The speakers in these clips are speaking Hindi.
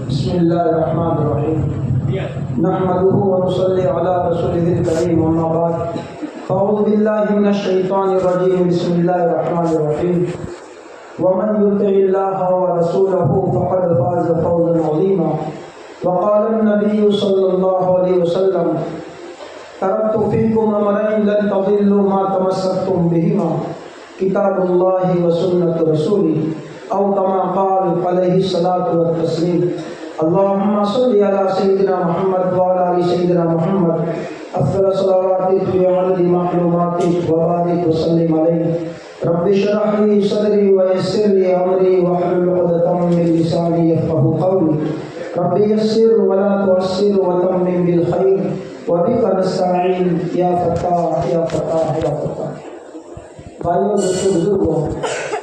बिस्मिल्लाहिर्रहमानिर्रहीम नहमदुहु व नुसल्ली अला रसूलिहिल करीम अम्मा बाद अऊज़ु बिल्लाहि मिनश शैतानिर रजीम बिस्मिल्लाहिर्रहमानिर्रहीम व मन युतिइल्लाह व रसूलहु फ़क़द फ़ाज़ फ़ौज़न अज़ीमा व क़ाला an-नबिय्यु सल्लल्लाहु अलैहि वसल्लम तरक्तु फ़ीकुम अमरैन लन तज़िल्लू मा तमस्सकतुम बिहिमा किताबुल्लाहि व सुन्नतु रसूली औ कमा क़ाल अलैहि सलातु व तस्लीम अल्लाहुम्मा सल्लि अला सय्यिदिना मुहम्मद व अला आलि सय्यिदिना मुहम्मद अफ़ज़ल सलावाति फ़ी अददि मख़लूक़ातिक व बारिक व सल्लिम अलैहि रब्बि इश्रह ली सदरी व यस्सिर ली अमरी वहलुल उक़दतम मिन लिसानी यफ़क़हू क़ौली रब्बि यस्सिर व ला तुअस्सिर व तम्मिम बिल खैर व बिका नस्तईन या फ़त्ताह या फ़त्ताह या फ़त्ताह। भाइयों दोस्तों बुजुर्गों,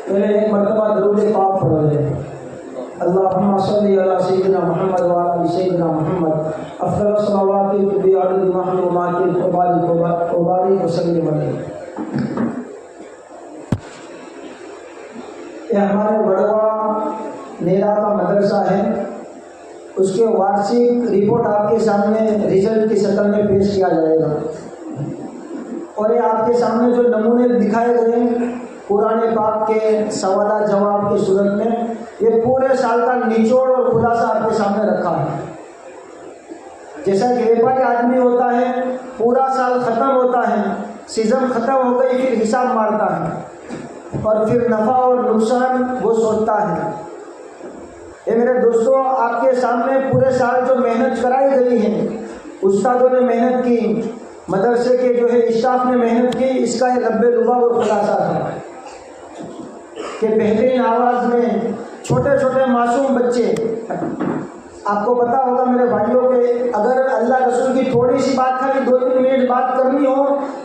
पहले एक मरतबा दरूद पाक पढ़ो जाए। अल्लाहुम्मा सल्लि अला सय्यिदिना मुहम्मद व अला आलि सय्यिदिना मुहम्मद अफ़ज़ल सलावाति फ़ी अददि मख़लूक़ातिक व बारिक व सल्लिम अलैहि। ये हमारे बड़वा नेरा का मदरसा है, उसके वार्षिक रिपोर्ट आपके सामने रिजल्ट की शक्ल में पेश किया जाएगा और ये आपके सामने जो नमूने दिखाए गए पुराने पाक के सवाल जवाब की सूरत में ये पूरे साल का निचोड़ और खुलासा आपके सामने रखा है। जैसा कि व्यापारी आदमी होता है, पूरा साल ख़त्म होता है, सीज़न ख़त्म हो गई, फिर हिसाब मारता है और फिर नफ़ा और नुकसान वो सोचता है। ये मेरे दोस्तों, आपके सामने पूरे साल जो मेहनत कराई गई है, उस्तादों ने मेहनत की, मदरसे के जो है स्टाफ ने मेहनत की, इसका ये लब्बे लुबा और खुलासा था कि बेहतरीन आवाज़ में छोटे छोटे मासूम बच्चे, आपको पता होगा मेरे भाइयों के, अगर अल्लाह रसूल की थोड़ी सी बात खाली 2-3 मिनट बात करनी हो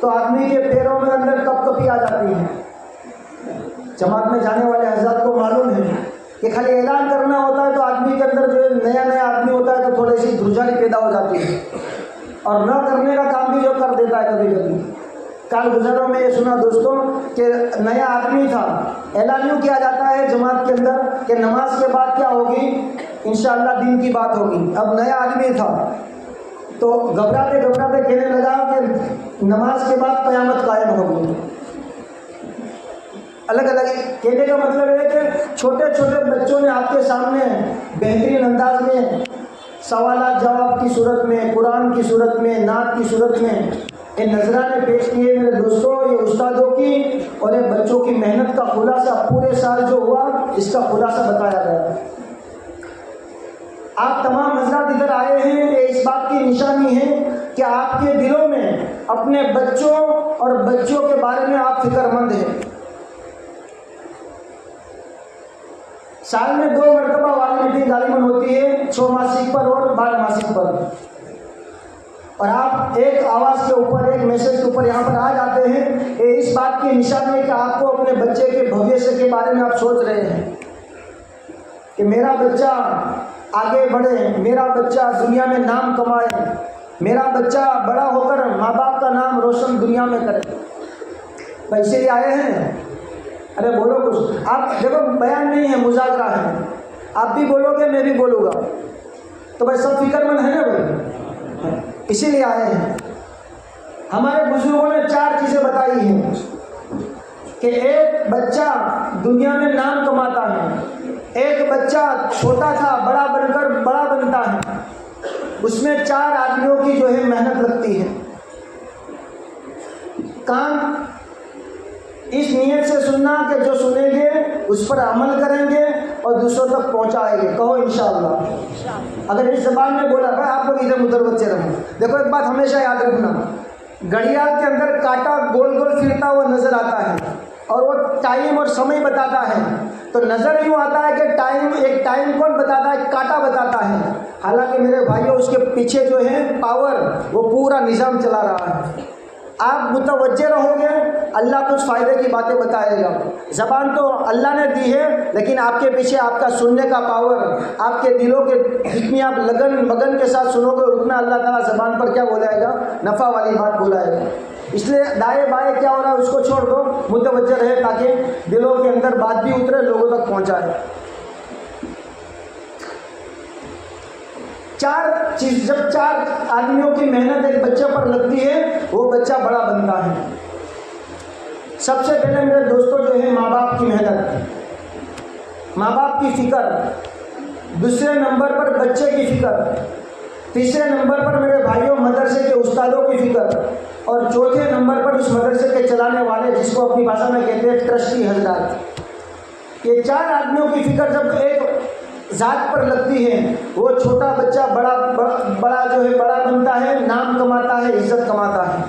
तो आदमी के पैरों में अंदर कपकपी आ जाती है। जमात में जाने वाले हज़रात को मालूम है कि खाली ऐलान करना होता है तो आदमी के अंदर जो नया नया आदमी होता है तो थोड़ी सी धुरझारी पैदा हो जाती है और न करने का काम भी जो कर देता है कभी कभी। काल गुजरों में ये सुना दोस्तों कि नया आदमी था, ऐलान यूँ किया जाता है जमात के अंदर कि नमाज के बाद क्या होगी, इंशाअल्लाह दिन की बात होगी। अब नया आदमी था तो घबराते घबराते कहने लगा कि नमाज के बाद क़यामत कायम होगी। अलग अलग कहने का मतलब है कि छोटे छोटे बच्चों ने आपके सामने बेहतरीन अंदाज में सवाल जवाब की सूरत में, कुरान की सूरत में, नात की सूरत में ये नजराने पेश किए मेरे दोस्तों। ये उस्तादों की और ये बच्चों की मेहनत का खुलासा पूरे साल जो हुआ इसका खुलासा बताया गया। आप तमाम हज़रात इधर आए हैं, ये इस बात की निशानी है कि आपके दिलों में अपने बच्चों और बच्चियों के बारे में आप फिक्रमंद हैं। साल में 2 मरतबा वाली मीटिंग गालिबन होती है, 6 मासिक पर और 12 मासिक पर, और आप एक आवाज़ के ऊपर, एक मैसेज के ऊपर यहाँ पर आ जाते हैं। ये इस बात की निशानी है कि आपको अपने बच्चे के भविष्य के बारे में आप सोच रहे हैं कि मेरा बच्चा आगे बढ़े, मेरा बच्चा दुनिया में नाम कमाए, मेरा बच्चा बड़ा होकर माँ बाप का नाम रोशन दुनिया में करे। पैसे लिए आए हैं? अरे बोलो कुछ। आप देखो, बयान नहीं है, मुज़ाकरा है, आप भी बोलोगे मैं भी बोलूँगा, तो भाई सब फिक्रमंद है ना भाई, इसीलिए आए हैं। हमारे बुजुर्गों ने 4 चीज़ें बताई हैं कि एक बच्चा दुनिया में नाम कमाता है, एक बच्चा छोटा था बड़ा बनकर बड़ा बनता है, उसमें 4 आदमियों की जो है मेहनत लगती है। काम इस नीयत से सुनना कि जो सुनेंगे उस पर अमल करेंगे और दूसरों तक पहुंचाएंगे। कहो इंशाअल्लाह। अगर इस ज़बान में बोला भाई आप लोग इधर उधर बच्चे रहो। देखो एक बात हमेशा याद रखना, घड़ियाल के अंदर कांटा गोल गोल फिरता हुआ नजर आता है और वो टाइम और समय बताता है, तो नज़र यूँ आता है कि एक टाइम कौन बताता है, कांटा बताता है। हालांकि मेरे भाइयों उसके पीछे जो है पावर, वो पूरा निज़ाम चला रहा है। आप मुतवज्जे रहोगे, अल्लाह कुछ फ़ायदे की बातें बताएगा। ज़बान तो अल्लाह ने दी है, लेकिन आपके पीछे आपका सुनने का पावर, आपके दिलों के जितनी आप लगन मगन के साथ सुनोगे उतना अल्लाह ताला ज़बान पर क्या बोलाएगा, नफ़ा वाली बात बोलाएगा। इसलिए दाएं बाएं क्या हो रहा है उसको छोड़ दो, मुतवज्जह रहे ताकि दिलों के अंदर बात भी उतरे, लोगों तक पहुंचाए। जब 4 आदमियों की मेहनत एक बच्चे पर लगती है, वो बच्चा बड़ा बनता है। सबसे पहले मेरे दोस्तों जो है माँ बाप की मेहनत, माँ बाप की फिक्र, दूसरे नंबर पर बच्चे की फिक्र, तीसरे नंबर पर मेरे भाइयों मदरसे के उस्तादों की फिक्र, और चौथे नंबर पर उस मदरसे के चलाने वाले, जिसको अपनी भाषा में कहते हैं ट्रस्टी हजरात। ये 4 आदमियों की फिक्र जब एक जात पर लगती है, वो छोटा बच्चा बड़ा जो है बड़ा बनता है, नाम कमाता है, इज्जत कमाता है।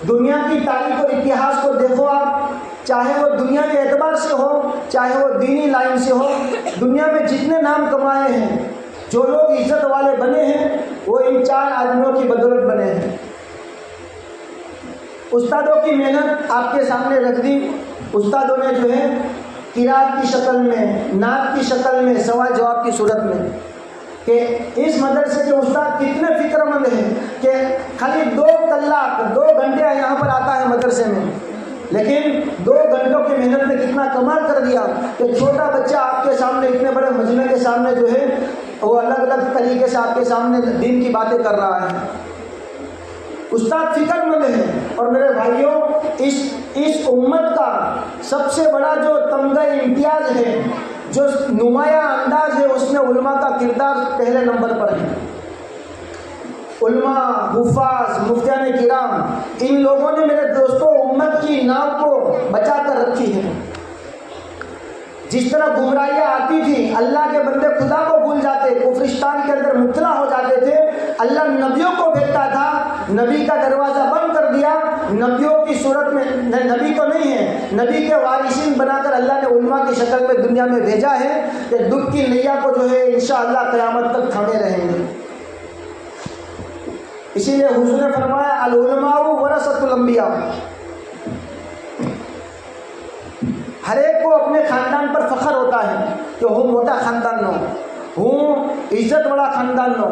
दुनिया की तारीख और इतिहास को देखो आप, चाहे वो दुनिया के एतबार से हो, चाहे वो दीनी लाइन से हो, दुनिया में जितने नाम कमाए हैं, जो लोग इज्जत वाले बने हैं, वो इन 4 आदमियों की बदौलत बने हैं। उस्तादों की मेहनत आपके सामने रख दी। उस्तादों ने जो है किरात की शक्ल में, नात की शक्ल में, सवाल जवाब की सूरत में, कि इस मदरसे के उस्ताद कितने फिक्रमंद हैं कि खाली 2 घंटे यहाँ पर आता है मदरसे में, लेकिन 2 घंटों की मेहनत ने कितना कमाल कर दिया कि छोटा बच्चा आपके सामने, इतने बड़े मजमे के सामने जो है वो अलग अलग तरीके से आपके सामने दीन की बातें कर रहा है। उस्ताद फिक्रमंद है। और मेरे भाइयों, इस उम्मत का सबसे बड़ा जो तमगा इम्तियाज है, जो नुमाया अंदाज है, उसमें उलमा का किरदार पहले नंबर पर है। उलमा, हुफ़ाज़, मुफ्तियान किराम, इन लोगों ने मेरे दोस्तों उम्मत की नाव को बचा कर रखी है। जिस तरह गुमराहियाँ आती थी, अल्लाह के बंदे खुदा को भूल जाते, कुफ्रिस्तान के अंदर मुब्तला हो जाते थे, अल्लाह नबियों को भेजता था, नबी का दरवाज़ा बंद कर दिया, नबियों की सूरत में, नबी तो नहीं है, नबी के वारिसीन बनाकर अल्लाह ने उलमा की शक्ल में दुनिया में भेजा है कि दुख की नैया को जो है इंशाअल्लाह क़यामत तक थामे रहेंगे। इसीलिए हुज़ूर ने फरमाया अल उलमाउ वरसतुल अंबिया, हर एक को अपने ख़ानदान पर फ़ख्र होता है कि हूँ मोटा ख़ानदान नो, हूँ इज़्ज़त वाला ख़ानदान नो।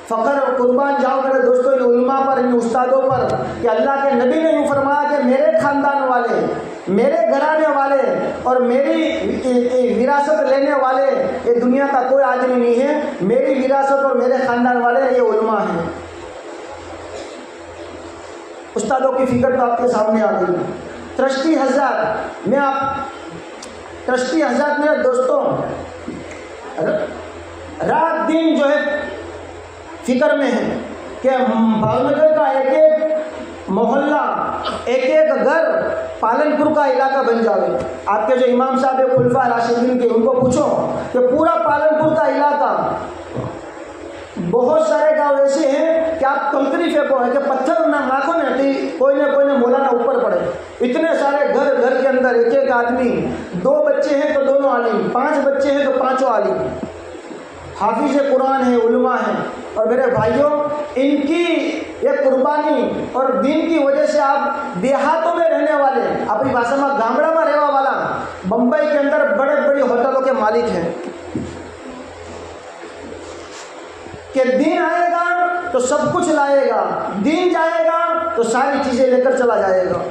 फ़ख्र और कुर्बान जाओ मेरे दोस्तों इन उलमा पर, इन उस्तादों पर, कि अल्लाह के नबी ने यूँ फरमाया कि मेरे ख़ानदान वाले, मेरे घराने वाले और मेरी विरासत लेने वाले ये दुनिया का कोई आदमी नहीं है। मेरी विरासत और मेरे ख़ानदान वाले ये उलमा हैं। उस्तादों की फ़िक्र तो आपके सामने आ गई। ट्रस्टी हज़रात, ट्रस्टी हज़रात मेरे दोस्तों रात दिन जो है फिक्र में है कि भावनगर का एक एक मोहल्ला, एक एक घर पालनपुर का इलाका बन जाए। आपके जो इमाम साहब है खुलफा राशिदीन के, उनको पूछो कि पूरा पालनपुर का इलाका, बहुत सारे गांव ऐसे हैं कि आप कंकरी फेंको है कि पत्थर ना माखो ना कोई ना मौलाना ऊपर पड़े। इतने सारे घर के अंदर एक एक आदमी, 2 बच्चे हैं तो दोनों आलिम, 5 बच्चे हैं तो 5 आलिम, हाफिज कुरान है, उलमा है। और मेरे भाइयों, इनकी ये कुर्बानी और दीन की वजह से आप देहातों में रहने वाले, अपनी भाषा में गामड़ा में रहने वाला, बम्बई के अंदर बड़े बड़े होटलों के मालिक हैं कि दीन आएगा तो सब कुछ लाएगा, दीन जाएगा तो सारी चीज़ें लेकर चला जाएगा।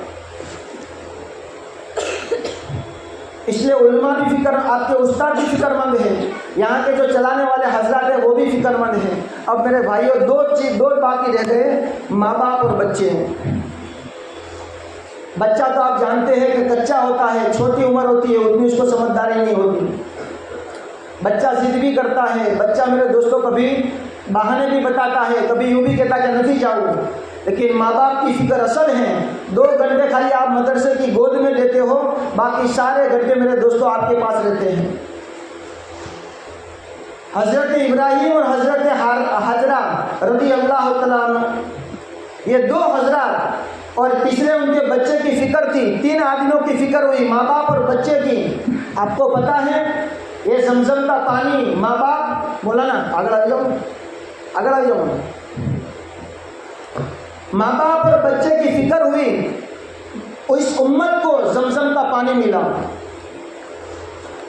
इसलिए उलमा की फिक्र, आपके उस्ताद भी फिक्रमंद है, यहाँ के जो चलाने वाले हजरात हैं वो भी फिक्रमंद हैं। अब मेरे भाइयों, दो बाकी रह गए, माँ बाप और बच्चे हैं। बच्चा तो आप जानते हैं कि कच्चा होता है, छोटी उम्र होती है, उतनी उसको समझदारी नहीं होती। बच्चा जिद भी करता है, बच्चा मेरे दोस्तों कभी बहाने भी बताता है, कभी यूँ भी कहता है कि नहीं जाऊँ। लेकिन माँ बाप की फिक्र असल है। 2 घंटे खाली आप मदरसे की गोद में लेते हो, बाकी सारे घंटे मेरे दोस्तों आपके पास रहते हैं। हज़रत इब्राहीम और हज़रत हाजरा रज़ी अल्लाह तआला अन्हु, ये 2 हज़रात और तीसरे उनके बच्चे की फिक्र थी। 3 आदमियों की फिक्र हुई, माँ बाप और बच्चे की। आपको पता है ये ज़मज़म का पानी, माँ बाप, मौलाना आगे आ जाओ, माँ बाप और बच्चे की फिक्र हुई, इस उम्मत को ज़मज़म का पानी मिला।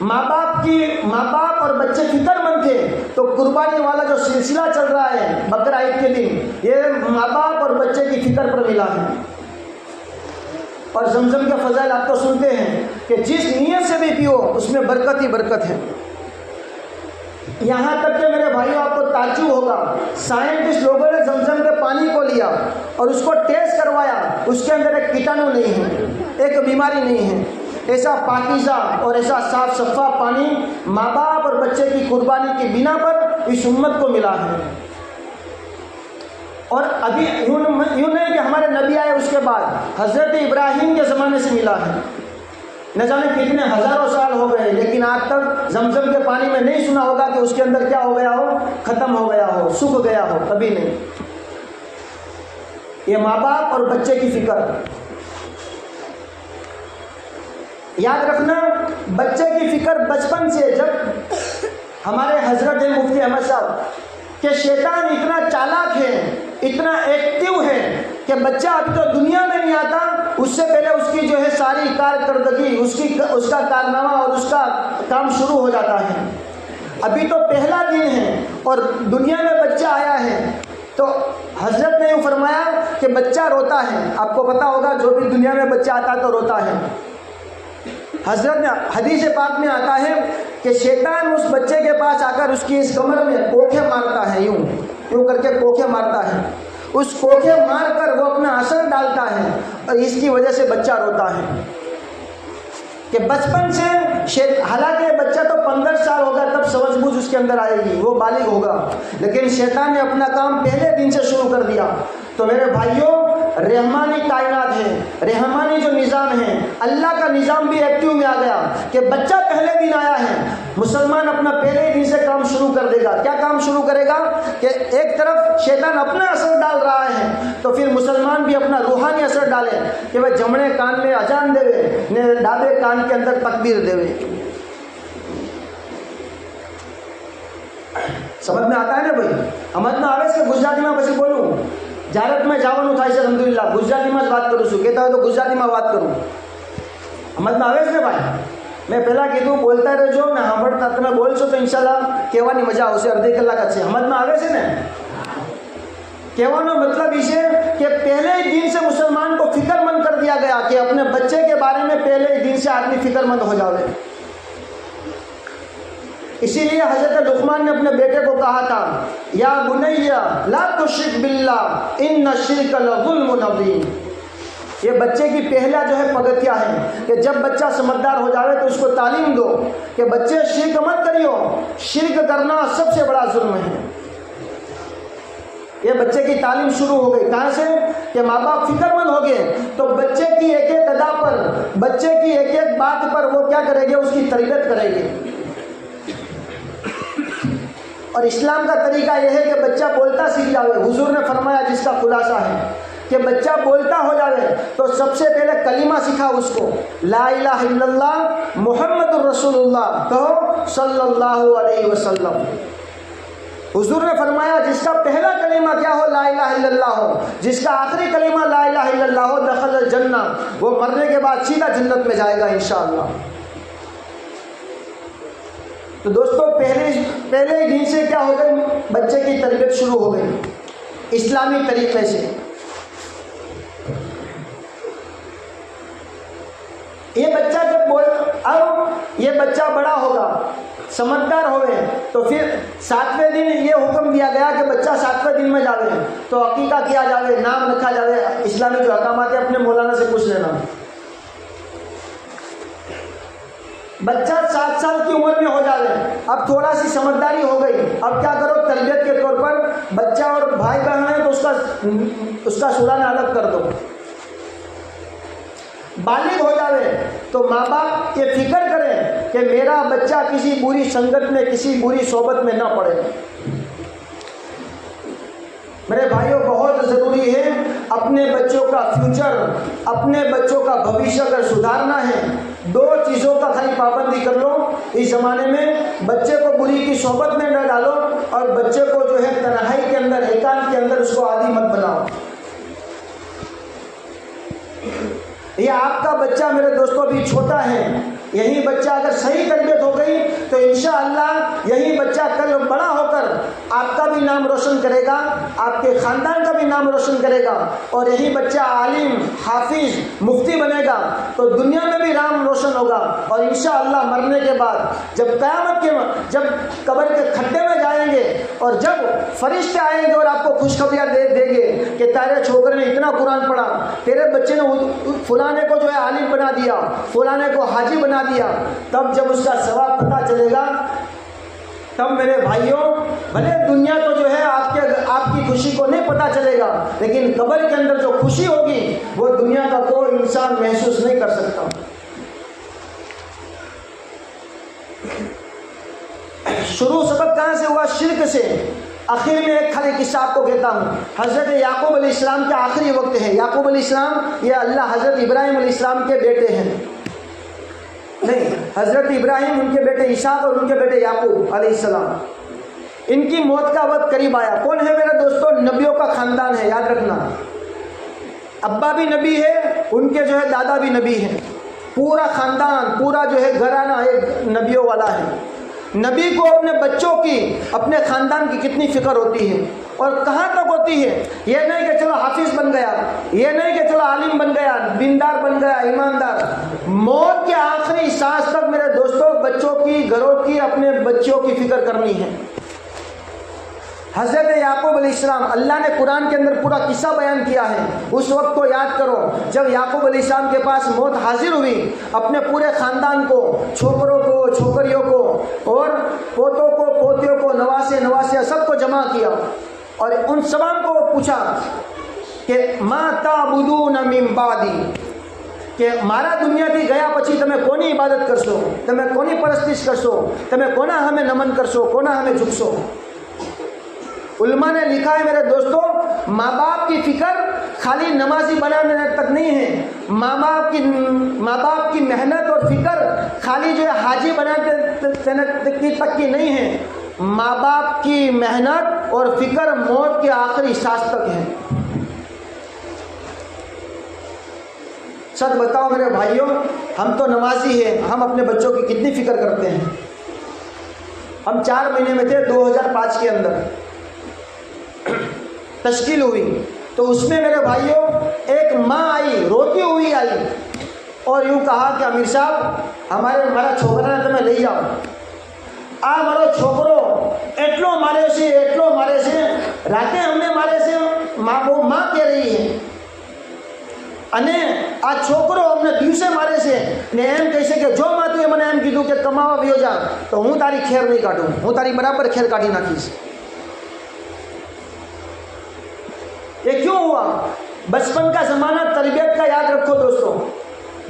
माँ बाप और बच्चे फिक्रमंद थे, तो कुर्बानी वाला जो सिलसिला चल रहा है बकरा ईद के दिन, ये माँ बाप और बच्चे की फिक्र पर मिला है। और जमजम के फजाइल आप तो सुनते हैं कि जिस नीयत से भी पियो उसमें बरकत ही बरकत है। यहाँ तक कि मेरे भाइयों आपको ताज्जुब होगा, साइंटिस्ट लोगों ने जमजम के पानी को लिया और उसको टेस्ट करवाया, उसके अंदर एक कीटाणु नहीं है, एक बीमारी नहीं है। ऐसा पाकीज़ा और ऐसा साफ सफा पानी माँ बाप और बच्चे की कुर्बानी की बिना पर इस उम्मत को मिला है। और अभी यूँ नहीं कि हमारे नबी आए उसके बाद, हज़रत इब्राहीम के ज़माने से मिला है। न जाने कितने हज़ारों साल हो गए, लेकिन आज तक जमजम के पानी में नहीं सुना होगा कि उसके अंदर क्या हो गया हो, ख़त्म हो गया हो, सूख गया हो, कभी नहीं। ये माँ बाप और बच्चे की फिक्र याद रखना। बच्चे की फिक्र बचपन से, जब हमारे हजरत मुफ्ती अहमद साहब कि शैतान इतना चालाक है, इतना एक्टिव है कि बच्चा अभी तो दुनिया में नहीं आता, उससे पहले उसकी जो है सारी कारकर्दगी, उसका कारनामा और उसका काम शुरू हो जाता है। अभी तो पहला दिन है और दुनिया में बच्चा आया है, तो हजरत ने यूँ फरमाया कि बच्चा रोता है। आपको पता होगा जो भी दुनिया में बच्चा आता है तो रोता है। हजरत ने हदीस पाक में आता है कि शैतान उस बच्चे के पास आकर उसकी इस कमर में कोखे मारता है, यूं यूं करके कोखे मारता है। उस कोखे मार कर वो अपना असर डालता है और इसकी वजह से बच्चा रोता है कि बचपन से, हालांकि बच्चा तो 15 साल होगा तब समझबूझ उसके अंदर आएगी, वो बालिग होगा, लेकिन शैतान ने अपना काम पहले दिन से शुरू कर दिया। तो मेरे भाइयों, रहमानी कायनात है, रहमानी जो निज़ाम है, अल्लाह का निज़ाम भी एक्टिव में आ गया कि बच्चा पहले दिन आया है, मुसलमान अपना पहले दिन से काम शुरू कर देगा। क्या काम शुरू करेगा कि एक तरफ शैतान अपना असर डाल रहा है, तो फिर मुसलमान भी अपना रूहानी असर डाले कि वह जमणे कान में अजान देवे ने डाबे कान के अंदर तकबीर देवे। समझ में आता है ना भाई? समझ में आवे से गुजराती में પછી બોલું જારતમાં જવાનું થાય છે અલ્હમ્દુલિલ્લાહ, ગુજરાતીમાં જ વાત કરું છું, કહેતા હોય તો ગુજરાતીમાં વાત કરું। સમજમાં આવે છે ને ભાઈ? મેં પહેલાં કીધું બોલતા રહેજો ને સાંભળતા, તમે બોલશો તો ઇન્શાલ્લાહ કહેવાની મજા આવશે। અડધી કલાક જ છે। સમજમાં આવે છે ને? कहने मतलब इसे कि पहले ही दिन से मुसलमान को फिक्रमंद कर दिया गया कि अपने बच्चे के बारे में पहले ही दिन से आदमी फिक्रमंद हो जावे। इसीलिए हजरत लुकमान ने अपने बेटे को कहा था, या बुनैया ला तुश्रिक बिल्लाह इन्न शिर्क लज़ुल्मुन अज़ीम। ये बच्चे की पहला जो है पगथिया है कि जब बच्चा समझदार हो जावे तो उसको तालीम दो कि बच्चे शिर्क मत करियो, शिर्क करना सबसे बड़ा जुल्म है। ये बच्चे की तालीम शुरू हो गई। कहाँ से? कि माँ बाप फिक्रमंद हो गए तो बच्चे की एक एक अदा पर, बच्चे की एक एक बात पर वो क्या करेंगे, उसकी तरबियत करेंगे। और इस्लाम का तरीका यह है कि बच्चा बोलता सीख जावे। हुजूर ने फरमाया, जिसका खुलासा है कि बच्चा बोलता हो जावे तो सबसे पहले कलीमा सिखा उसको, ला इलाहा इल्लल्लाह मुहम्मदुर रसूलुल्लाह कहो सल्लल्लाहु अलैहि वसल्लम। हुजूर ने फरमाया, जिसका पहला कलीमा क्या हो, ला इलाहा इल्लल्लाह हो, जिसका आखिरी कलीमा ला इलाहा इल्लल्लाह हो, दखल जन्नत, वो मरने के बाद सीधा जन्नत में जाएगा इंशाअल्लाह। तो दोस्तों पहले दिन से क्या हो गई, बच्चे की तरबियत शुरू हो गई इस्लामी तरीके से। ये बच्चा जब अब ये बच्चा बड़ा होगा, समझदार होवे, तो फिर 7वें दिन ये हुक्म दिया गया कि बच्चा 7वें दिन में जावे तो अकीका किया जावे, नाम रखा जावे। इस्लामी जो अहकामात है अपने मौलाना से पूछ लेना। बच्चा 7 साल की उम्र में हो जावे, अब थोड़ा सी समझदारी हो गई, अब क्या करो, तरबियत के तौर पर बच्चा और भाई बहन है तो उसका सुलाना अलग कर दो। बालिग हो जावे तो माँ बाप ये फिक्र करें कि मेरा बच्चा किसी बुरी संगत में, किसी बुरी सोबत में ना पड़े। मेरे भाइयों, बहुत ज़रूरी है अपने बच्चों का फ्यूचर, अपने बच्चों का भविष्य अगर सुधारना है, 2 चीज़ों का खाली पाबंदी कर लो इस ज़माने में। बच्चे को बुरी की सोबत में न डालो और बच्चे को जो है तन्हाई के अंदर, एकांत के अंदर उसको आदी मत बनाओ। ये आपका बच्चा मेरे दोस्तों भी छोटा है, यही बच्चा अगर सही तरबियत हो गई तो इंशाअल्लाह यही बच्चा कल बड़ा होकर आपका भी नाम रोशन करेगा, आपके ख़ानदान का भी नाम रोशन करेगा, और यही बच्चा आलिम, हाफिज, मुफ्ती बनेगा तो दुनिया में भी नाम रोशन होगा। और इंशाअल्लाह मरने के बाद जब जब कब्र के खड्डे में जाएंगे और जब फरिश्ते आएंगे और आपको खुशखबरियाँ देंगे कि तेरे छोकरे ने इतना कुरान पढ़ा, तेरे बच्चे ने फलाने को जो है आलिम बना दिया, फलाने को हाजी बना दिया, तब जब उसका सवाब पता चलेगा, तब मेरे भाइयों भले दुनिया तो जो है आपकी खुशी को नहीं पता चलेगा, लेकिन कब्र के अंदर जो खुशी होगी वो दुनिया का कोई इंसान महसूस नहीं कर सकता। शुरू सबक कहाँ से हुआ? शिर्क से। आखिर में एक खाली किस्सा आपको कहता हूँ। हज़रत याकूब अलैहिस्सलाम के आखिरी वक्त है। याकूब अलैहिस्सलाम ये अल्लाह हज़रत इब्राहिम अलैहिस्सलाम के बेटे हैं, नहीं, हज़रत इब्राहिम उनके बेटे इसाक और उनके बेटे याकूब अलैहिस्सलाम। इनकी मौत का वक्त करीब आया। कौन है मेरे दोस्तों? नबियों का ख़ानदान है, याद रखना। अब्बा भी नबी है, उनके जो है दादा भी नबी हैं, पूरा ख़ानदान, पूरा जो है घराना एक नबियों वाला है। नबी को अपने बच्चों की, अपने ख़ानदान की कितनी फ़िक्र होती है, और कहाँ तक होती है। ये नहीं कि चलो हाफिज़ बन गया, ये नहीं कि चलो आलिम बन गया, दीनदार बन गया, ईमानदार। मौत के आखिरी सांस तक मेरे दोस्तों बच्चों की, घरों की, अपने बच्चों की फ़िक्र करनी है। हज़रत याकूब अलैहिस्सलाम, अल्लाह ने कुरान के अंदर पूरा किस्सा बयान किया है। उस वक्त को याद करो जब याकूब अलैहिस्सलाम के पास मौत हाजिर हुई, अपने पूरे ख़ानदान को, छोकरों को, छोकरियों को और पोतों को, पोतियों को, नवासे सबको जमा किया और उन सबम को पूछा कि मा ताबुदून मिन बादी, कि मारा दुनिया थी गया पछी तमे कोनी इबादत करशो, तमे कोनी परस्तिश करशो, तमे कोना हमें नमन करशो, कोना हमें झुकशो। उलमा ने लिखा है मेरे दोस्तों, माँ बाप की फिक्र खाली नमाजी बनाने तक नहीं है। माँ बाप की मेहनत और फिक्र खाली जो है हाजी बनाने तक की नहीं है। माँ बाप की मेहनत और फिक्र मौत के आखिरी सांस तक है। सच बताओ मेरे भाइयों, हम तो नमाजी हैं, हम अपने बच्चों की कितनी फिक्र करते हैं। हम 4 महीने में थे 2005 के अंदर तश्कील हुई, तो उसमें मेरे भाइयों एक माँ आई, रोती हुई आई और यूँ कहा कि अमीर साहब हमारा छोकरा ने तुम्हें ले जाओ, आ मारो छोकरो एटलो मारे से राते हमने मारे से, वो माँ कह रही है, अने आ छोकरो हमने दिवसे मारे से ने एम कहे कि जो माँ मैंने एम कीधुं कि कमावा वियो जा तो हूँ तारी खेर नहीं काढूं, हूँ तारी बराबर खेर काढ़ी नाखीश। ये क्यों हुआ? बचपन का ज़माना तरबियत का याद रखो दोस्तों।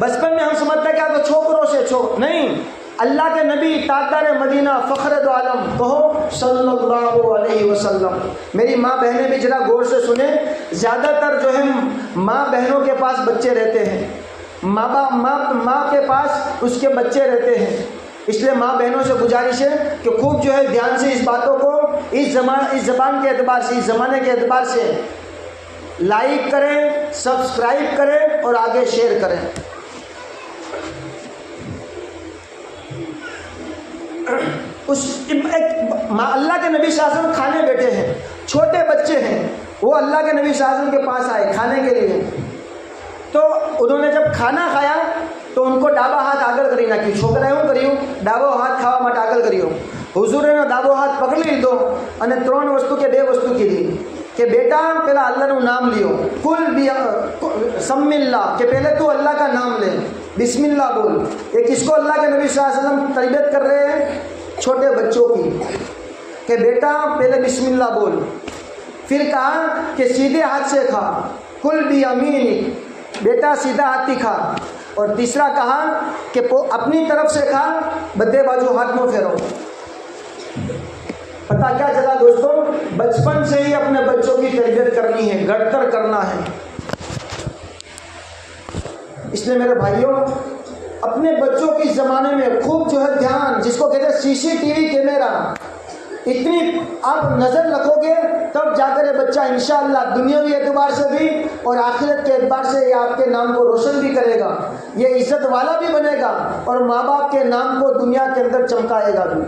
बचपन में हम समझते क्या तो छोकरों से नहीं, अल्लाह के नबी ताजदार मदीना फ़ख्र दो आलम कहो सल्लल्लाहु अलैहि वसल्लम। मेरी माँ बहनें भी जरा गौर से सुने, ज़्यादातर जो है माँ बहनों के पास बच्चे रहते हैं, माँ के पास उसके बच्चे रहते हैं। इसलिए माँ बहनों से गुजारिश है कि खूब जो है ध्यान से इस बातों को, इस ज़बान के एतबार से, इस ज़माने के एतबार से लाइक करें, सब्सक्राइब करें और आगे शेयर करें। अल्लाह के नबी सल्लल्लाहु अलैहि वसल्लम खाने बैठे हैं, छोटे बच्चे हैं, वो अल्लाह के नबी सल्लल्लाहु अलैहि वसल्लम के पास आए खाने के लिए। तो उन्होंने जब खाना खाया तो उनको डाबा हाथ आगળ કરી નાખ્યું। છોકરાએ શું કર્યું? डाबो हाथ खावा માટે આગળ કર્યો। हुजूरे डाबो हाथ पकड़ी लीधो અને 3 वस्तु के 2 वस्तु कीधी कि बेटा पहला अल्लाह नु नाम लियो, कुल सम्मिल्ला कि पहले तू अल्लाह का नाम ले, बिस्मिल्लाह बोल। ये किसको? अल्लाह के नबी सल्लल्लाहु अलैहि वसल्लम तरबियत कर रहे हैं छोटे बच्चों की कि बेटा पहले बिस्मिल्लाह बोल। फिर कहा कि सीधे हाथ से खा, कुल भी अमीन, बेटा सीधा हाथ ही खा। और तीसरा कहा कि अपनी तरफ से खा, बद्दे बाजू हाथ में फेरो। पता क्या चला दोस्तों? बचपन से ही अपने बच्चों की तरबियत करनी है, घड़तर करना है। इसलिए मेरे भाइयों, अपने बच्चों की ज़माने में खूब जो है ध्यान, जिसको कहते हैं सीसीटीवी कैमरा, इतनी आप नज़र रखोगे तब जाकर ये बच्चा इंशाअल्लाह दुनियावी एतबार से भी और आखिरत के एतबार से ये आपके नाम को रोशन भी करेगा, ये इज्जत वाला भी बनेगा और माँ बाप के नाम को दुनिया के अंदर चमकाएगा भी।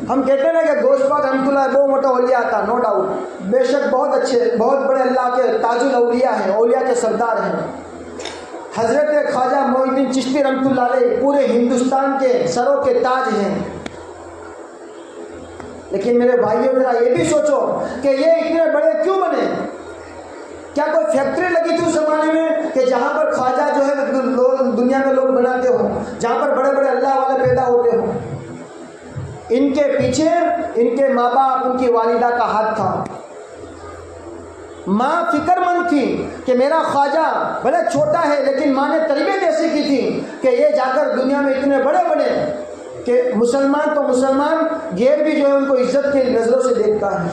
हम कहते हैं ना कि गौस पाक रहमतुल्लाह बहुत मोटा औलिया था, नो डाउट, बेशक बहुत अच्छे बहुत बड़े अल्लाह के ताजुल औलिया हैं, औलिया के सरदार हैं। हज़रत ख्वाजा मोइनुद्दीन चिश्ती रहमतुल्लाह अलैह पूरे हिंदुस्तान के सरों के ताज हैं। लेकिन मेरे भाइयों जरा ये भी सोचो कि ये इतने बड़े क्यों बने? क्या कोई फैक्ट्री लगी थी उस जमाने में कि जहाँ पर ख्वाजा जो है दुनिया में लोग बनाते हो, जहाँ पर बड़े बड़े अल्लाह वाले पैदा होते हो? इनके पीछे इनके माँ बाप, उनकी वालिदा का हाथ था। माँ फिक्रमंद थी कि मेरा ख्वाजा भले छोटा है लेकिन माँ ने तरबियत ऐसी की थी कि ये जाकर दुनिया में इतने बड़े बने कि मुसलमान तो मुसलमान, गैर भी जो है उनको इज्जत की नज़रों से देखता है।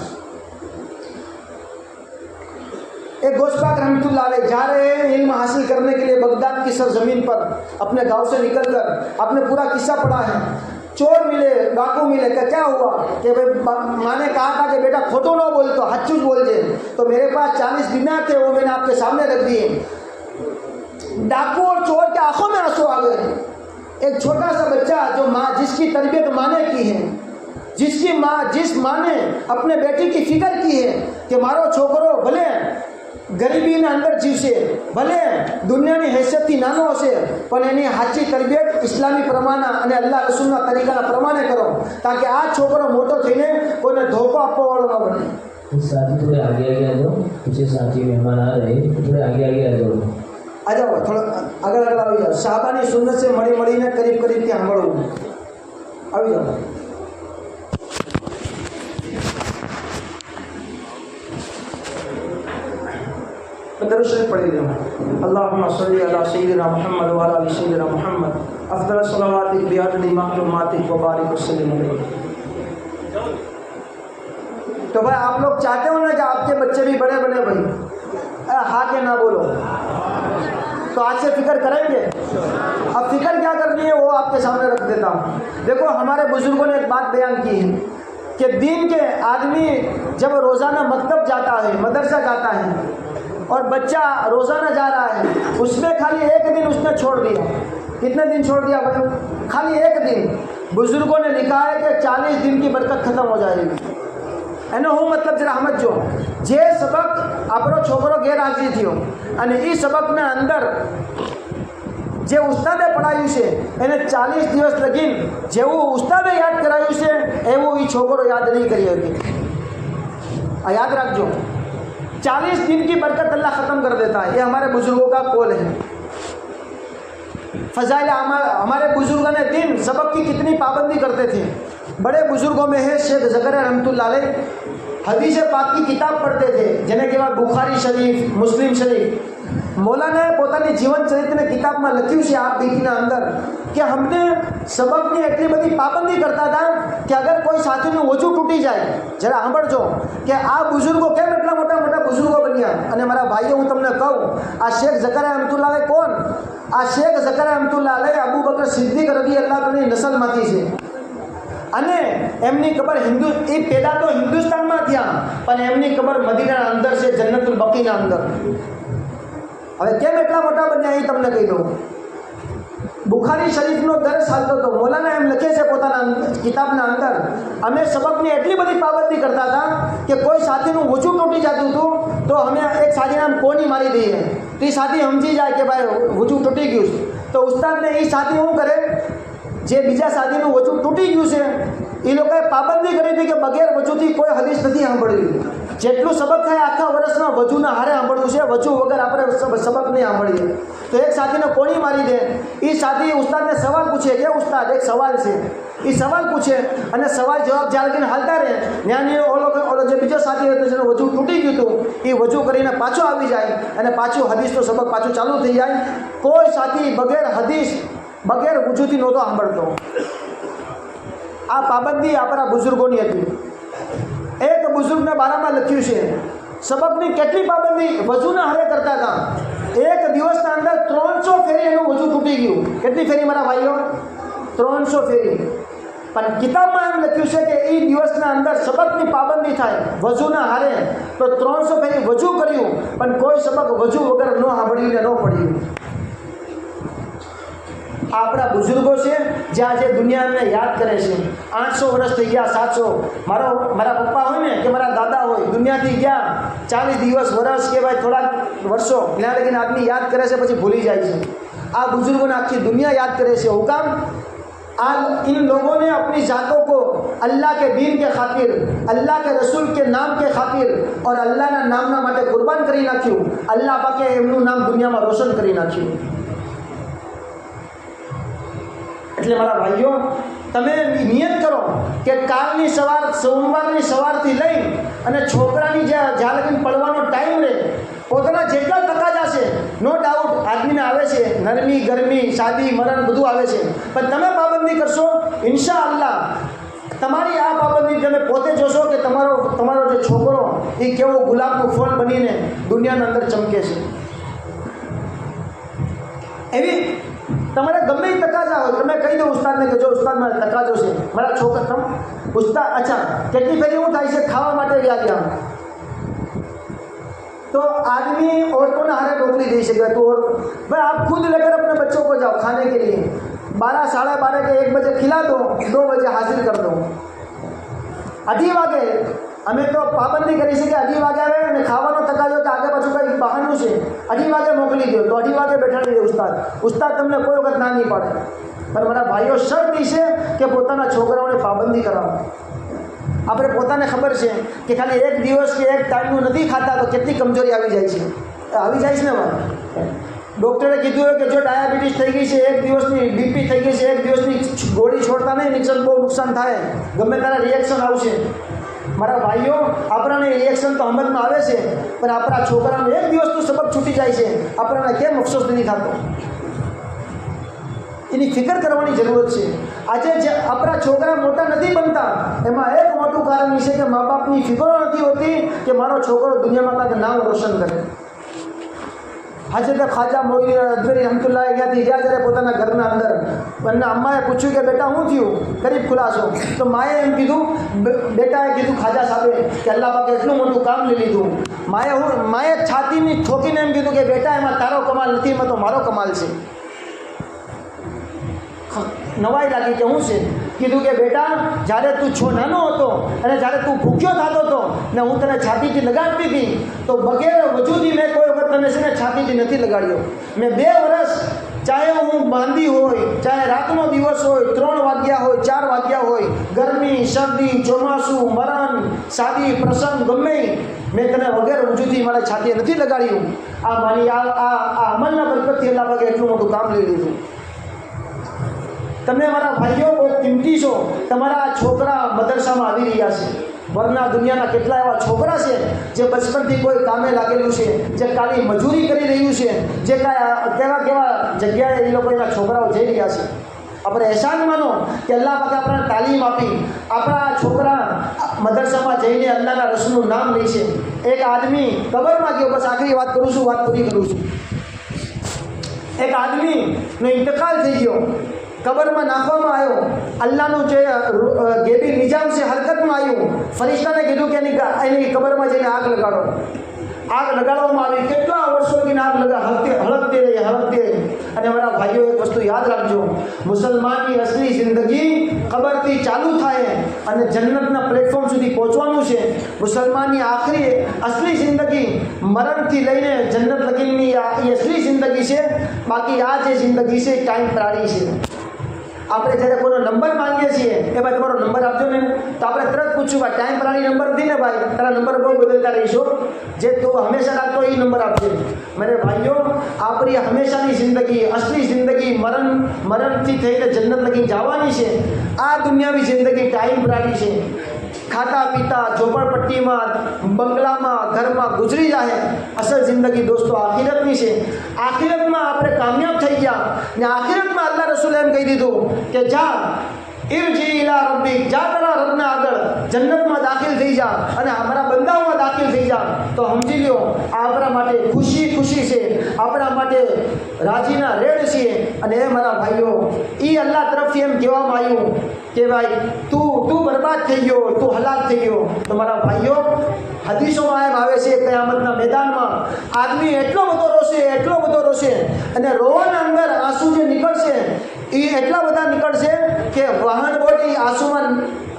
एक गौस पाक रहमतुल्लाह अलैह जा रहे हैं इल्म हासिल करने के लिए बगदाद की सरजमीन पर, अपने गांव से निकलकर। आपने पूरा किस्सा पढ़ा है। चोर मिले, डाकू मिले, क्या हुआ कि भाई माँ ने कहा था कि बेटा खोटो ना बोल, तो हच्चूच बोल दे, तो मेरे पास 40 दिनार थे, वो मैंने आपके सामने रख दिए। डाकू और चोर के आंखों में आंसू आ गए। एक छोटा सा बच्चा जो माँ, जिसकी तरबियत माँ ने की है, जिस माँ ने अपने बेटी की फिक्र की है कि मारो छोकरो भले गरीबी ने अंदर जीवसे, भले दुनियाની हैसियतથી નાનો હશે પણ એની સાચી તરબિયત ઇસ્લામી પ્રમાણે અને અલ્લાહ રસૂલના તરીકાના પ્રમાણે કરો, તાકે આ છોકરો મોટો થઈને કોઈને ધોકો આપવા વાળો ન બને। साथी थोड़े आगे आ जाओ, पीछे साथी मेहमान आ रहे, थोड़े आगे आ जाओ। आ जाओ, थोड़ा આગળ આવી જાઓ। સાહબાની સુન્નત से મળીને करीब ત્યાં સાંભળવું। આવી જાઓ। दरूद शरीफ पढ़ लीजिए। अल्लाहुम्मा सल्ली अला सय्यिदिना मुहम्मद व अला आलि सय्यिदिना मुहम्मद अफ़ज़ल सलावातिक बिअददि मालूमातिक व बारिक वसल्लिम अलैहि। तो भाई आप लोग चाहते हो ना कि आपके बच्चे भी बड़े बने भाई, हाँ के ना बोलो, तो आज से फिक्र करेंगे। अब फिक्र क्या करनी है वो आपके सामने रख देता हूँ। देखो हमारे बुजुर्गों ने एक बात बयान की है कि दीन के आदमी जब रोज़ाना मकतब जाता है, मदरसा जाता है और बच्चा रोज़ाना जा रहा है, उसमें खाली एक दिन उसने छोड़ दिया। कितने दिन छोड़ दिया भाई? खाली एक दिन। बुजुर्गों ने लिखा है कि 40 दिन की बरकत खत्म हो जाएगी। एनो હું मतलब जरा સમજો, જે સબક આપણો છોકરો ગેરહાજરી થયો અને એ સબકના અંદર જે ઉસ્તાદે પઢાવ્યું છે એને 40 દિવસ લગીને જેવું ઉસ્તાદે યાદ કરાવ્યું છે એવું એ છોકરો યાદ નહીં કરી શકે। આ યાદ રાખજો, 40 दिन की बरकत अल्लाह ख़त्म कर देता है। ये हमारे बुजुर्गों का कौल है। फ़ज़ाइल हमारे बुजुर्गों ने दिन सबक की कितनी पाबंदी करते थे। बड़े बुजुर्गों में है शेख ज़करिया रहमतुल्लाह अलैह, हदीस पाक की किताब पढ़ते थे જેને કહેવાય બુખારી શરીફ, મુસ્લિમ શરીફ। मौलाना પોતાની જીવન ચરિત્રની કિતાબમાં લખ્યું છે આ બીટીના અંદર કે हमने सबकની એટલી બધી પાબંદી કરતા હતા કે અગર કોઈ સાથીનું વજુ તૂટી જાય, જરા સાંભળજો કે આ બુઝુર્ગો કેમ એટલા મોટા મોટા બુઝુર્ગો બન્યા। અને મારા ભાઈઓ હું તમને કહું, આ શેખ ઝકરિયા रहमतुल्लाह अलैह કોણ? આ શેખ ઝકરિયા रहमतुल्लाह अलैह અબુ બકર સિદ્દીક રદિયલ્લાહુ અન્હુની નસલમાંથી છે। અને એમની કબર એ પેદા તો હિન્દુસ્તાનમાં થયા પણ એમની કબર મદીનાના અંદર છે, જન્નતુલ બકીના અંદર। હવે કેમ એટલા મોટા બન્યા એ તમને કહી દઉં। બુખારી શરીફનો દરસ હાલતો હતો। મૌલાના એમ લખે છે પોતાના કિતાબના અંદર, અમે સબકની એટલી બધી પાબંદી કરતા હતા કે કોઈ સાથીનું વજુ તૂટી જતું હતું તો અમે એક સાથીને આમ કોની મારી દઈએ તો એ સાથી સમજી જાય કે ભાઈ વજુ તૂટી ગયું છે। તો ઉસ્તાદને એ સાથી શું કરે, જે બીજા સાથીનું વજુ તૂટી ગયું છે એ લોકોએ પાબંદી કરી હતી કે બગેર વજુથી કોઈ હદીસ નથી સાંભળવી। જેટલું સબક થાય આખા વર્ષમાં વજુના હારે સાંભળવું છે, વજુ વગર આપણે સબક નહીં સાંભળીએ। તો એક સાથીને કોણી મારી દે, એ સાથી ઉસ્તાદને સવાલ પૂછે કે ઉસ્તાદ એક સવાલ છે, એ સવાલ પૂછે અને સવાલ જવાબ જ્યાં લગીને હાલતા રહે ત્યાંની ઓલો જે બીજો સાથી હતો જેનું વજુ તૂટી ગયું હતું એ વજુ કરીને પાછો આવી જાય અને પાછું હદીસનું સબક પાછું ચાલુ થઈ જાય। કોઈ સાથી બગેર હદીસ બગેર વજુથી નહોતો સાંભળતો। આ પાબંદી આપણા બુઝુર્ગોની હતી। એક બુઝુર્ગના બારામાં લખ્યું છે સબકની કેટલી પાબંદી વજુના હારે કરતા હતા। એક દિવસના અંદર 300 ફેરી એનું વજુ તૂટી ગયું। કેટલી ફેરી મારા ભાઈઓ? 300 ફેરી। પણ કિતાબમાં એમ લખ્યું છે કે એ દિવસના અંદર સબકની પાબંદી થાય વજૂના હારે, તો 300 ફેરી વજૂ કર્યું પણ કોઈ સબક વજૂ વગર ન સાંભળ્યું ને ન પડ્યું. આપણા બુઝુર્ગો છે જે આજે દુનિયાને યાદ કરે છે. 800 વર્ષ થઈ ગયા, 700. મારા પપ્પા હોય ને કે મારા દાદા હોય, દુનિયાથી ગયા 40 દિવસ વર્ષ કે ભાઈ થોડાક વર્ષો ત્યાં લગીને આદમી યાદ કરે છે, પછી ભૂલી જાય છે. આ बुजुर्गों ने आखिर दुनिया याद करे से हुकाम इन लोगों ने अपनी जातों को अल्लाह के दीन के खातिर, अल्लाह के रसूल के नाम के खातिर और अल्लाह ना नामना માટે કુરબાન કરી નાખ્યું. અલ્લાહ પાકે એમનું નામ દુનિયામાં રોશન કરી નાખ્યું. એટલે મારા ભાઈઓ, તમે નિયત કરો કે કાલની સવાર, સોમવારની સવારથી લઈ અને છોકરાની જ્યાં લગીને પડવાનો ટાઈમ રહે, પોતાના જેટલા તકાજા છે, નો ડાઉટ આદમીને આવે છે, નરમી ગરમી શાદી મરણ બધું આવે છે, પણ તમે પાબંદી કરશો ઇન્શાઅલ્લાહ તમારી આ પાબંદી તમે પોતે જોશો કે તમારો જે છોકરો એ કેવો ગુલાબનું ફૂલ બનીને દુનિયાના અંદર ચમકે છે. એવી તમારે ગમે એ તકાજા હોય, તમે કહી દો ઉસ્તાદને કે જો ઉસ્તાદ મારા તકાજો છે, મારા છોકરા ઉસ્તાદ અચ્છા કેટલી ફેરી એવું થાય છે ખાવા માટે ગયા तो आदमी औरतों ने हारे नौकरी दे सके, तो भाई आप खुद लेकर अपने बच्चों को जाओ खाने के लिए, 12, 12:30 के 1 बजे खिला दो, 2 बजे हाजिर कर दो. 2:30 વાગે અમે તો પાબંદી કરી છે કે 2:30 વાગે આવે અને ખાવાનો તકાજો કે આગે પાછું કંઈ બહાનું છે, 2:30 વાગે મોકલી દો, તો 2:30 વાગે બેઠાડી દે ઉસ્તાદ તમને કોઈ વખત ના નહીં પાડે. પણ મારા ભાઈઓ શરત એ છે કે પોતાના છોકરાઓને પાબંદી કરાવો. આપણે પોતાને ખબર છે કે ખાલી એક દિવસ કે એક ટાઈમનું નથી ખાતા તો કેટલી કમજોરી આવી જાય છે. આવી જાય છે ને ભાઈ. ડૉક્ટરે કીધું હોય કે જો ડાયાબિટીસ થઈ ગઈ છે, એક દિવસની બીપી થઈ ગઈ છે, એક દિવસની ગોળી છોડતા નહીં, નીચે બહુ નુકસાન થાય, ગમે તારા રિએક્શન આવશે. મારા ભાઈઓ, આપણાને રિએક્શન તો સમજમાં આવે છે, પણ આપણા છોકરાને એક દિવસનું સબક છૂટી જાય છે, આપણાને કેમ અફસોસ નથી થતો? એની ફિકર કરવાની જરૂરત છે. આજે જે આપણા છોકરા મોટા નથી બનતા, એમાં એક મોટું કારણ એ છે કે મા બાપની ફિકરો નથી હોતી કે મારો છોકરો દુનિયામાં કાંઈક નામ રોશન કરે. હજરત ખ્વાજા મોઈનુદ્દીન અજમેરી રહમતુલ્લાહ ત્યાંથી ગયા જ્યારે પોતાના ઘરના અંદર, અને અમ્માએ પૂછ્યું કે બેટા શું થયું, ગરીબ ખુલાસો, તો માએ એમ કીધું, બેટાએ કીધું ખાજા સાહેબે કે અલ્લાહ પાકે એટલું મોટું કામ લઈ લીધું. માએ છાતીની ઠોકીને એમ કીધું કે બેટા એમાં તારો કમાલ નથી, એમાં તો મારો કમાલ છે. નવાઈ લાગી કે શું છે? કીધું કે બેટા જ્યારે તું નાનો હતો અને જ્યારે તું ભૂખ્યો થતો હતો ને હું તને છાતીથી લગાડતી હતી, તો વગેરે વજૂદી મેં કોઈ વખત તને છે ને છાતીથી નથી લગાડ્યો. મેં 2 વર્ષ, ચાહે હું બાંધી હોય, ચાહે રાતનો દિવસ હોય, 3 વાગ્યા હોય, 4 વાગ્યા હોય, ગરમી શરદી ચોમાસું મરણ શાદી પ્રસંગ ગમે, મેં તને વગેરે વજૂદી મારા છાતીએ નથી લગાડ્યું. આ મારી આ અમલના બરકતથી અલ્લાહ પાકે એટલું મોટું કામ લઈ લીધું. તમે મારા ભાઈઓ બહુ કિંમતી છો. તમારા આ છોકરા મદરસામાં આવી રહ્યા છે, વરના દુનિયાના કેટલા એવા છોકરા છે જે બચપનથી કોઈ કામે લાગેલું છે, જે કાલી મજૂરી કરી રહ્યું છે, જે કેવા જગ્યાએ એ લોકો એના છોકરાઓ જઈ રહ્યા છે. આપણે એહસાન માનો કે અલ્લાહ પાકે આપણને તાલીમ આપી, આપણા છોકરા મદરસામાં જઈને અલ્લાહના રસૂલનું નામ લે છે. એક આદમી કબરમાં ગયો, બસ આખરી વાત કરું છું, વાત પૂરી કરું છું. એક આદમીનો ઇંતકાલ થઈ ગયો, કબરમાં નાખવામાં આવ્યો, અલ્લાહનું જે ગેબી નિજામ છે હરકતમાં આવ્યું, ફરિશ્તાને કીધું કે એની કબરમાં જઈને આગ લગાડો. આગ લગાડવામાં આવી, કેટલા વર્ષોથી આગ હળગતી રહી. અને મારા ભાઈઓ, એક વસ્તુ યાદ રાખજો, મુસલમાનની અસલી જિંદગી કબરથી ચાલુ થાય અને જન્નતના પ્લેટફોર્મ સુધી પહોંચવાનું છે. મુસલમાનની આખરી અસલી જિંદગી મરણથી લઈને જન્નત લગીની એ અસલી જિંદગી છે. બાકી આ જે જિંદગી છે ટાઈમ પ્રાણી છે. આપણે જ્યારે કોઈનો નંબર માંગીએ છીએ, એ ભાઈ તમારો નંબર આપજો ને, તો આપણે તરત પૂછ્યું ભાઈ ટાઈમ પ્રાણી નંબર નથી ને ભાઈ, તારા નંબર બહુ બદલતા રહીશો, જે તું હંમેશા રાખતો એ નંબર આપજે. મારે ભાઈઓ, આપણી હંમેશાની જિંદગી, અસલી જિંદગી મરણથી થઈને જન્નત લગી જવાની છે. આ દુનિયાવી જિંદગી ટાઈમ પ્રાણી છે. ખાતા પીતા ઝોપડપટ્ટીમાં બંગલામાં ઘરમાં ગુજરી જાય. અસલ જિંદગી દોસ્તો આખિરતની છે. આખિરતમાં આપણે કામયાબ થઈ ગયા ને આખિરતમાં અલ્લાહ રસૂલે એમ કહી દીધું કે જા ઇરજી ઇલા રબ્બિક, જા તારા રબના આગળ જન્નતમાં દાખિલ થઈ જા અને અમારા બંદાઓમાં દાખિલ થઈ જા. તો સમજી લો, આપણા માટે ખુશી છે, આપણા માટે રાજીના રેડ છીએ. અને એ મારા ભાઈઓ, એ અલ્લાહ તરફ તરફથી એમ કહેવામાં આવ્યું કે ભાઈ તું બરબાદ થઈ ગયો, તું હલાક થઈ ગયો. તો મારા ભાઈઓ, હદીસોમાં એમ આવે છે કયામતના મેદાનમાં આદમી એટલો બધો રોશે અને રોવાના અંદર આંસુ જે નીકળશે એ એટલા બધા નીકળશે કે વાહન બોર્ડ એ આંસુમાં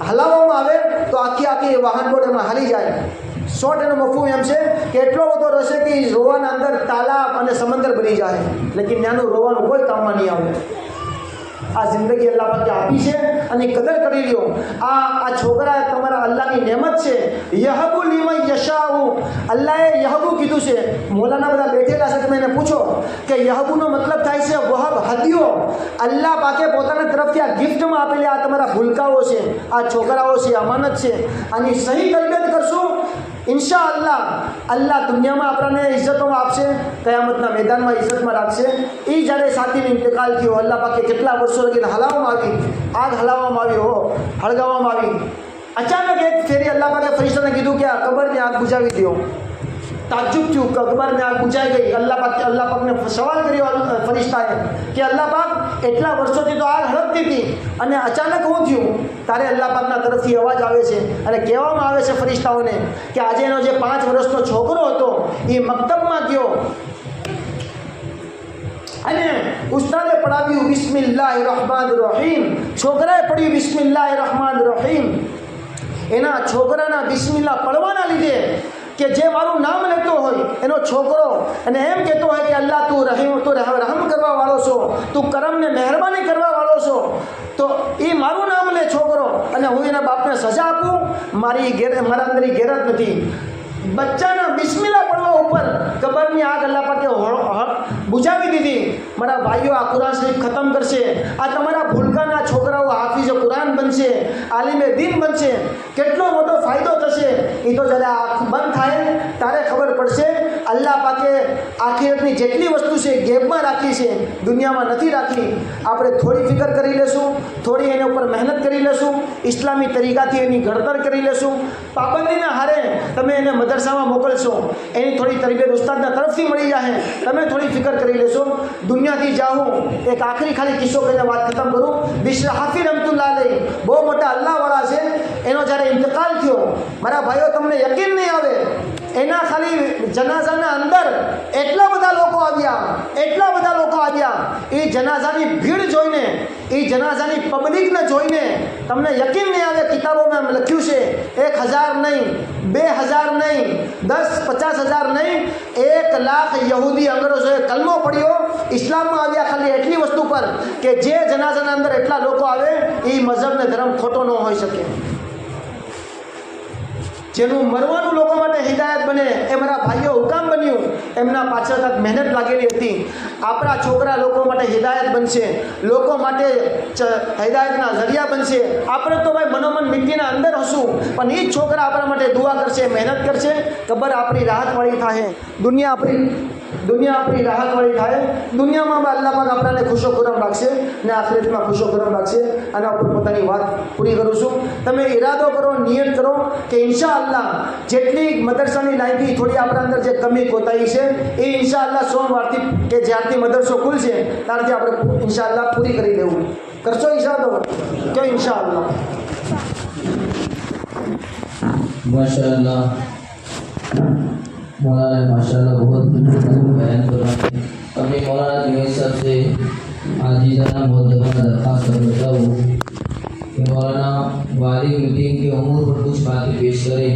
હલાવવામાં આવે તો આખી વાહન બોર્ડ એમાં હાલી જાય. શોર્ટ એનો મફહૂમ એમ છે કે એટલો બધો રોશે કે એ રોવાના અંદર તાલાબ અને સમંદર બની જાય, લેકિન ત્યાંનું રોવાનું કોઈ કામમાં નહીં આવે. આ જિંદગી અલ્લાહ પાકે આપી છે અને કદર કરી લ્યો. આ છોકરા તમારા અલ્લાહની નેમત છે. યહબુ લીમન યશાઉ, અલ્લાહે યહબુ કીધું છે. મોલાના બધા બેઠેલા છે, તમે એને પૂછો કે યહબુનો મતલબ થાય છે વહબ, હદીઓ. અલ્લાહ પાકે પોતાના તરફથી આ ગિફ્ટમાં આપેલી આ તમારા ભૂલકાઓ છે, આ છોકરાઓ છે, અમાનત છે. આની સહી તરબિયત કરશું ઇન્શાઅલ્લાહ અલ્લાહ દુનિયામાં આપણને ઇજ્જતોમાં આપશે, કયામતના મેદાનમાં ઇજ્જતમાં રાખશે. એ જ્યારે સાથીનો ઇંતકાલ થયો, અલ્લાહ પાકે કેટલા વર્ષો લગીને હલાવવામાં આવી, આગ હલાવવામાં આવી, હળગાવવામાં આવી. અચાનક એક ફેરી અલ્લાહ પાકે ફરિશ્તાને કીધું કે આ કબરની આગ બુઝાવી દો. તાજ્જુબ થયું, કબરની આગ બુઝાઈ ગઈ. અલ્લાહ પાકને સવાલ કર્યો ફરિશ્તાએ કે અલ્લાહ પાક, એટલા વર્ષોથી તો આગ હળગતી હતી અને અચાનક શું થયું? તારે અલ્લાહ પાકના તરફથી અવાજ આવે છે અને કહેવામાં આવે છે ફરિશ્તાઓને કે આજે એનો જે 5 વર્ષનો છોકરો હતો એ મક્તબમાં ગયો અને ઉસ્તાદે પડાવ્યું બિસ્મિલ્લાહિર રહેમાનિર રહીમ. છોકરાએ પડ્યું બિસ્મિલ્લાહિર રહેમાનિર રહીમ. એના છોકરાના બિસ્મિલ્લાહ પડવાના લીધે કે જે મારું નામ લેતો હોય એનો છોકરો અને એમ કહેતો હોય કે અલ્લાહ તું રહમ કરવા વાળો છો, તું કરમને મહેરબાની કરવા વાળો છો, તો એ મારું નામ લે છોકરો અને હું એના બાપને સજા આપું, મારા અંદર ગેરત નથી. બચ્ચાના બિસ્મિલ્લાહ પડવા ઉપર કબરની આગ અલ્લાહ પાકે બુઝાવી દીધી. મારા ભાઈઓ, આ કુરાન શરીફ ખતમ કરશે. આ તમારા ભૂલકાના છોકરાઓ હાફિઝ કુરાન બનશે, આલિમે દીન બનશે. કેટલો મોટો ફાયદો થશે એ તો જ્યારે આંખ બંધ થાય ત્યારે ખબર પડશે. અલ્લાહ પાકે આખિરતની જેટલી વસ્તુ છે ગેબમાં રાખી છે, દુનિયામાં નથી રાખી. આપણે થોડી ફિકર કરી લેશું, થોડી એના ઉપર મહેનત કરી લેશું, ઇસ્લામી તરીકાથી એની ઘડતર કરી લેશું. પાબંદીના હારે તમે એને મદરસામાં મોકલશો, એની થોડી તરબિયત ઉસ્તાદના તરફથી મળી જાય, તમે થોડી ફિકર કરી લેશો. દુનિયાથી જાઉં એક આખરી ખાલી કિસ્સો કહીને વાત ખતમ કરું. બિશ્ર હાફી રમતુલ્લાહ અલૈહ બહુ મોટા અલ્લાહવાળા છે. એનો જ્યારે ઇંતકાલ થયો, મારા ભાઈઓ તમને યકીન નહીં આવે, એના ખાલી જનાઝાના અંદર એટલા બધા લોકો આવ્યા. એ જનાઝાની ભીડ જોઈને, એ જનાઝાની પબ્લિકને જોઈને તમને યકીન નહીં આવે. કિતાબોમાં એમ લખ્યું છે 1000 નહીં, 2000 નહીં, 10-50,000 નહીં, 1 લાખ યહૂદી અંગ્રેજોએ કલમો પડ્યો, ઇસ્લામમાં આવ્યા ખાલી એટલી વસ્તુ પર કે જે જનાઝાના અંદર એટલા લોકો આવે એ મઝહબને ધર્મ ખોટો ન હોઈ શકે. જેનું મરવાનું લોકો માટે હિદાયત બને એ મારા ભાઈઓ હુકામ બન્યું, એમના પાછળ કાંઈક મહેનત લાગેલી હતી. આપણા છોકરા લોકો માટે હિદાયત બનશે, લોકો માટે હિદાયતના જરિયા બનશે. આપણે તો ભાઈ મનોમન મિટ્ટીના અંદર હશું, પણ એ જ છોકરા આપણા માટે દુઆ કરશે, મહેનત કરશે. કબર આપણી રાહતવાળી થાય, દુનિયા આપણી રાહતવાળી થાય. દુનિયામાં અલ્લાહ પાક આપણને ખુશો ખુરમ રાખશે ને આખિરતમાં ખુશો ખુરમ રાખશે. આના ઉપર પોતાની વાત પૂરી કરું છું. તમે ઈરાદો કરો, નિયત કરો કે ઇન્શાઅલ્લાહ જેટલી મદરસાની લાયકી થોડી આપણા અંદર જે કમી કોતાઈ છે એ ઇન્શાઅલ્લાહ સોમવારથી કે જ્યારથી મદરસો ખુલશે ત્યારથી આપણે ઇન્શાઅલ્લાહ પૂરી કરી દેવું. કરશો ઈરાદો? ક્યો ઇન્શાઅલ્લાહ? माशाअल्लाह मौलाना माशाअल्लाह बहुत बयान कर रहा है. अभी मौलाना जुनैद साहब से आजीज़ाना बहुत दरख्वास्त करता हूँ कि मौलाना वाली मीटिंग की उम्र पर कुछ बातें पेश करें.